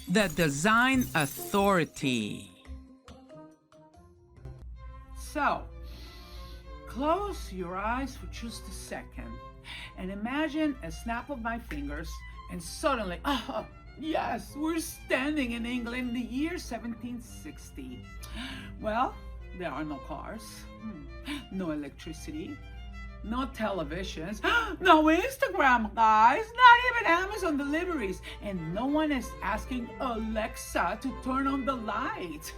The Design Authority. So, close your eyes for just a second and imagine a snap of my fingers and suddenly, yes, we're standing in England in the year 1760. Well, there are no cars, no electricity, no televisions, no Instagram, guys, not even Amazon deliveries, and no one is asking Alexa to turn on the light.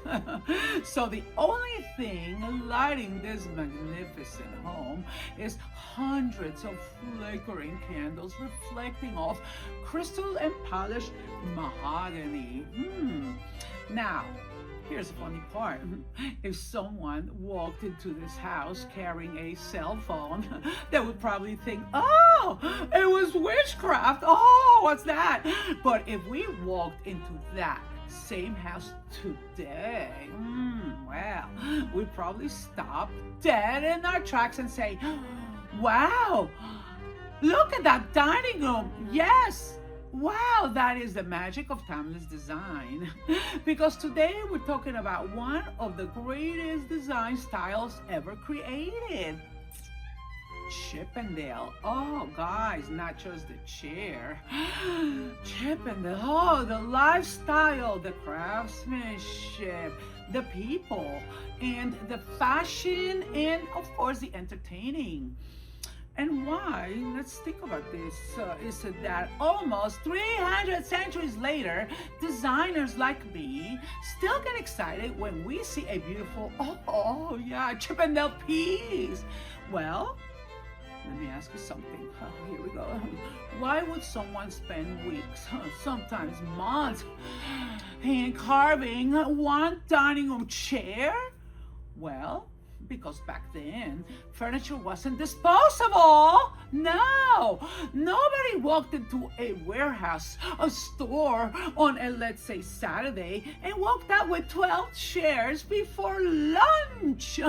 So the only thing lighting this magnificent home is hundreds of flickering candles reflecting off crystal and polished mahogany. Now, here's the funny part. If someone walked into this house carrying a cell phone, they would probably think, oh, it was witchcraft. Oh, what's that? But if we walked into that same house today, well, we'd probably stop dead in our tracks and say, wow, look at that dining room. Yes. Wow, that is the magic of timeless design. Because today we're talking about one of the greatest design styles ever created. Chippendale. Oh, guys, not just the chair. Chippendale. Oh, the lifestyle, the craftsmanship, the people, and the fashion, and of course the entertaining. And why, let's think about this, is that almost 300 centuries later, designers like me still get excited when we see a beautiful, Chippendale piece. Well, let me ask you something. Here we go. Why would someone spend weeks, sometimes months, hand carving one dining room chair? Well, because back then, furniture wasn't disposable. No, nobody walked into a warehouse, a store on a, let's say, Saturday and walked out with 12 chairs before lunch.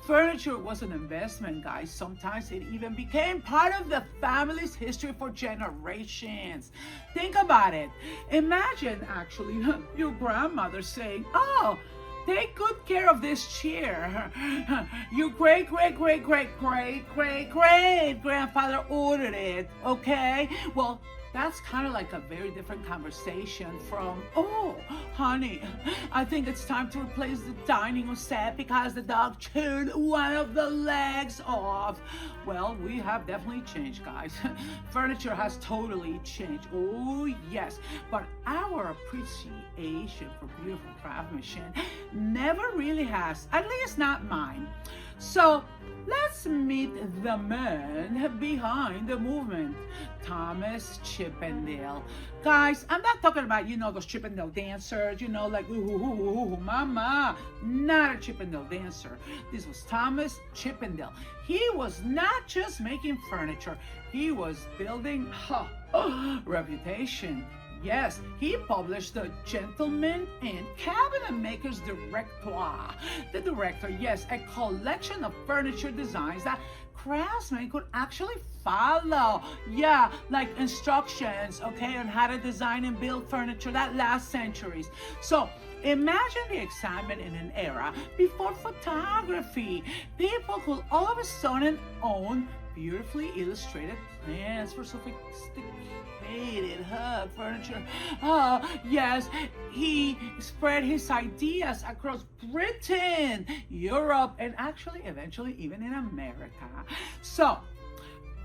Furniture was an investment, guys. Sometimes it even became part of the family's history for generations. Think about it. Imagine, actually, your grandmother saying, oh, take good care of this chair. Your great-great-great-great-great-great-grandfather ordered it, okay? Well, that's kind of like a very different conversation from, oh, honey, I think it's time to replace the dining room set because the dog chewed one of the legs off. Well, we have definitely changed, guys. Furniture has totally changed. Oh, yes. But our appreciation for beautiful craftsmanship never really has, at least not mine. So let's meet the man behind the movement, Thomas Chippendale. Guys, I'm not talking about, those Chippendale dancers, like, ooh, mama. Not a Chippendale dancer. This was Thomas Chippendale. He was not just making furniture, he was building reputation. Yes, he published the Gentleman and Cabinet Maker's Directoire. The Director, yes, a collection of furniture designs that craftsmen could actually follow. Yeah, like instructions, okay, on how to design and build furniture that lasts centuries. So imagine the excitement in an era before photography. People could all of a sudden own beautifully illustrated plans for sophisticated furniture. Yes, he spread his ideas across Britain, Europe, and actually eventually even in America. So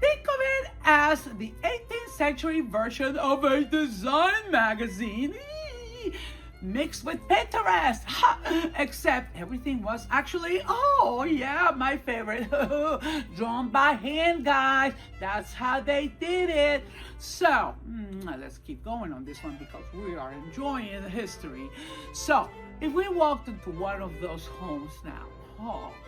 think of it as the 18th century version of a design magazine mixed with Pinterest. Except everything was actually, my favorite, drawn by hand, guys. That's how they did it. So let's keep going on this one because we are enjoying the history. So if we walked into one of those homes now,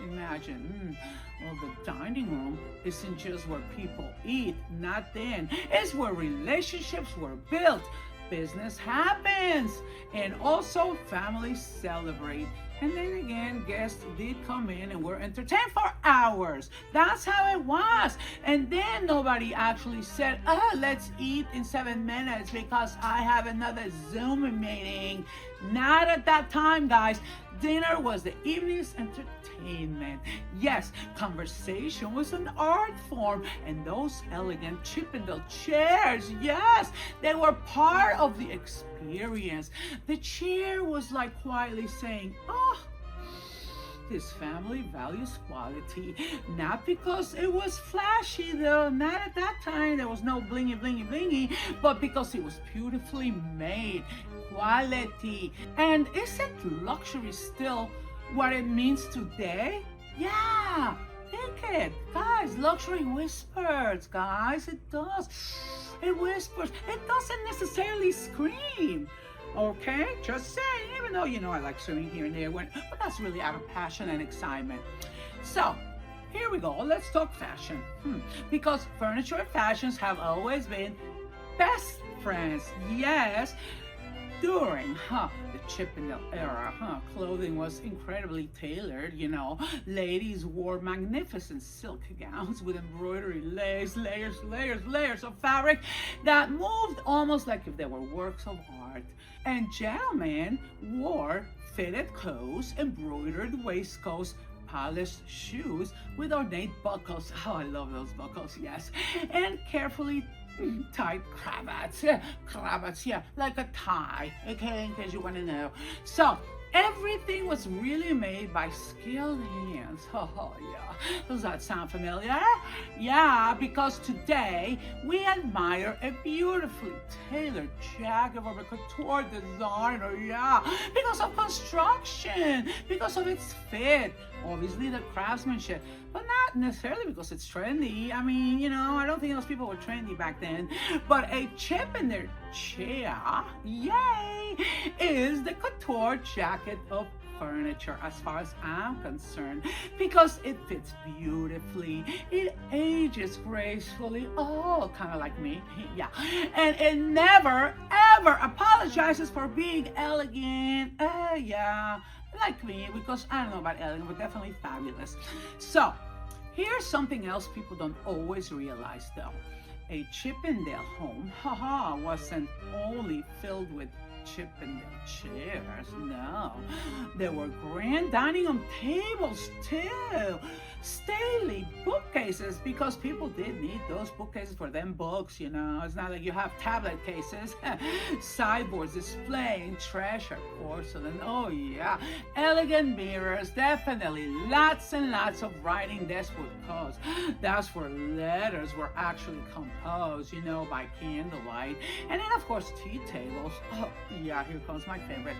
imagine, the dining room isn't just where people eat, not then. It's where relationships were built, business happens, and also families celebrate. And then again, guests did come in and were entertained for hours. That's how it was. And then nobody actually said, oh, let's eat in 7 minutes because I have another Zoom meeting. Not at that time, guys. Dinner was the evening's entertainment. Yes, conversation was an art form. And those elegant Chippendale chairs, yes, they were part of the experience. The chair was like quietly saying, oh, this family values quality. Not because it was flashy though, not at that time. There was no blingy, blingy, blingy, but because it was beautifully made. Quality. And isn't luxury still what it means today? Yeah, think it. Guys, luxury whispers, guys, it does. It whispers. It doesn't necessarily scream. Okay, just saying, even though, you know, I like swimming here and there, but that's really out of passion and excitement. So, here we go, let's talk fashion. Because furniture and fashions have always been best friends. Yes, during the Chippendale era, clothing was incredibly tailored, you know. Ladies wore magnificent silk gowns with embroidery, lace, layers of fabric that moved almost like if they were works of art. And gentlemen wore fitted coats, embroidered waistcoats, polished shoes with ornate buckles. Oh, I love those buckles, yes. And carefully tied cravats, yeah, like a tie, okay, in case you want to know. So, everything was really made by skilled hands. Oh, yeah. Does that sound familiar? Yeah, because today we admire a beautifully tailored jacket from a couture designer, yeah, because of construction, because of its fit, obviously the craftsmanship, but not necessarily because it's trendy. I mean, you know, I don't think those people were trendy back then, but a Chippendale chair, yay, is the couture jacket of furniture as far as I'm concerned, because it fits beautifully, it ages gracefully, oh, kind of like me, yeah, and it never ever apologizes for being elegant, yeah, like me, because I don't know about elegant, but definitely fabulous. So here's something else people don't always realize though. A Chippendale home, wasn't only filled with Chippendale chairs, no. There were grand dining room tables too. Stately bookcases, because people did need those bookcases for them books, you know. It's not like you have tablet cases. Sideboards displaying treasure, porcelain, oh yeah. Elegant mirrors, definitely. Lots and lots of writing desks with codes. That's where letters were actually composed, you know, by candlelight. And then of course tea tables. Oh yeah, here comes my favorite.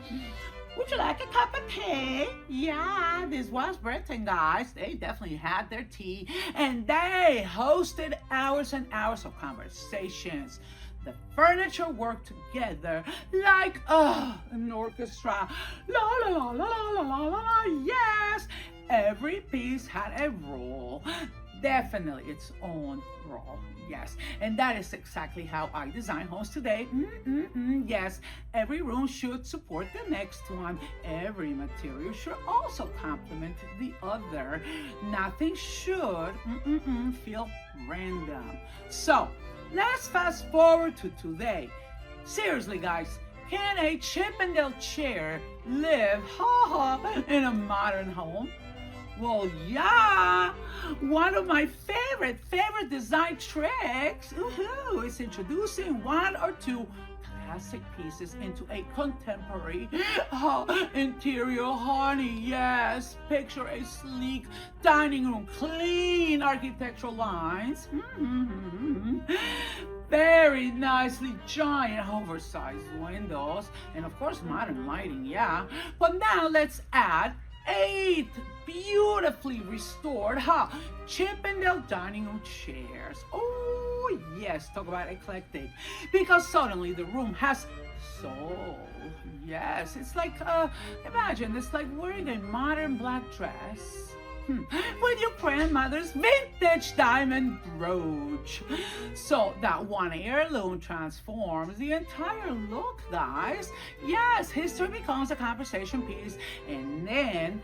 Would you like a cup of tea? Yeah, this was Britain, guys. They definitely had their tea, and they hosted hours and hours of conversations. The furniture worked together like an orchestra. La la la la la la la la. Yes, every piece had a role. Definitely its own role, yes. And that is exactly how I design homes today. Yes, every room should support the next one. Every material should also complement the other. Nothing should feel random. So, let's fast forward to today. Seriously, guys, can a Chippendale chair live in a modern home? Well, yeah, one of my favorite design tricks is introducing one or two classic pieces into a contemporary interior, honey. Yes, picture a sleek dining room, clean architectural lines, very nicely giant oversized windows, and of course modern lighting, yeah. But now let's add 8 beautifully restored Chippendale dining room chairs. Oh yes, talk about eclectic, because suddenly the room has soul. Yes, it's like imagine it's like wearing a modern black dress with your grandmother's vintage diamond brooch. So that one heirloom transforms the entire look, guys. Yes, history becomes a conversation piece. And then,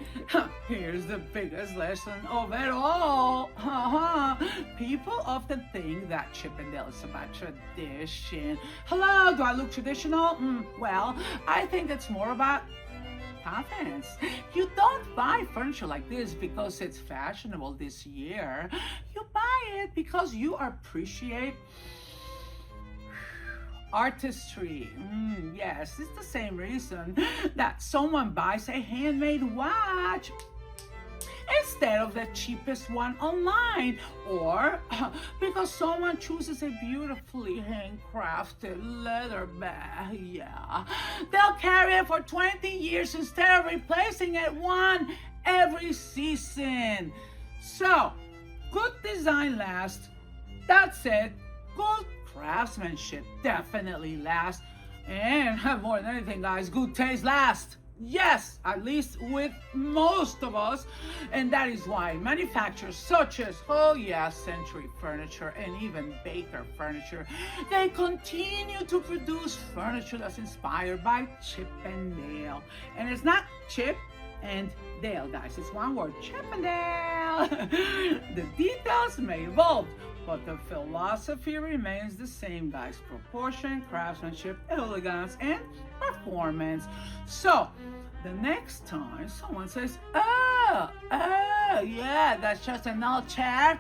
here's the biggest lesson of it all. People often think that Chippendale is about tradition. Hello, do I look traditional? Well, I think it's more about confidence. You don't buy furniture like this because it's fashionable this year. You buy it because you appreciate artistry. Yes, it's the same reason that someone buys a handmade watch instead of the cheapest one online, or because someone chooses a beautifully handcrafted leather bag. Yeah, they'll carry it for 20 years instead of replacing it one every season. So, good design lasts. That's it. Good craftsmanship definitely lasts. And more than anything, guys, good taste lasts. Yes, at least with most of us. And that is why manufacturers such as, Century Furniture and even Baker Furniture, they continue to produce furniture that's inspired by Chippendale. And it's not Chip and Dale, guys. It's one word, Chippendale. The details may evolve, but the philosophy remains the same, guys. Proportion, craftsmanship, elegance, and performance. So, the next time someone says, yeah, that's just an old chair,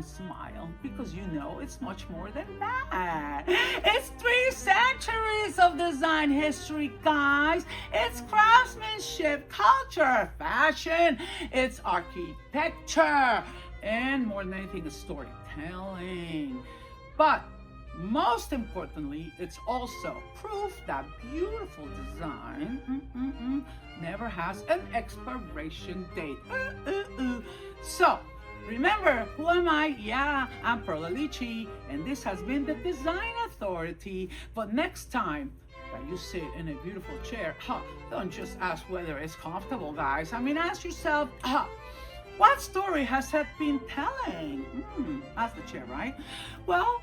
smile, because you know it's much more than that. It's 3 centuries of design history, guys. It's craftsmanship, culture, fashion, it's architecture, and more than anything, it's storytelling. But most importantly, it's also proof that beautiful design never has an expiration date. So, remember, who am I? Yeah, I'm Perla Lichi, and this has been the Design Authority. But next time that you sit in a beautiful chair, don't just ask whether it's comfortable, guys. I mean, ask yourself, what story has it been telling? That's the chair, right? Well,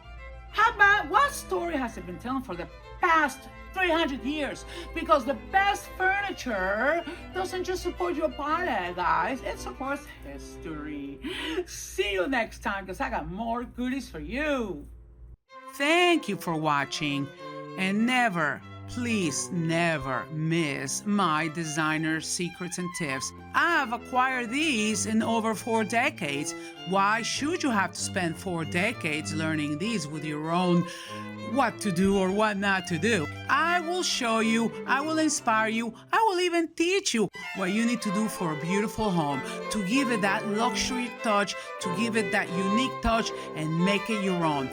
how about what story has it been telling for the past 300 years? Because the best furniture doesn't just support your body, guys. It supports history. See you next time, because I got more goodies for you. Thank you for watching. And never, please never miss my designer secrets and tips. I've acquired these in over 4 decades. Why should you have to spend 4 decades learning these with your own what to do or what not to do? I will show you, I will inspire you, I will even teach you what you need to do for a beautiful home, to give it that luxury touch, to give it that unique touch and make it your own.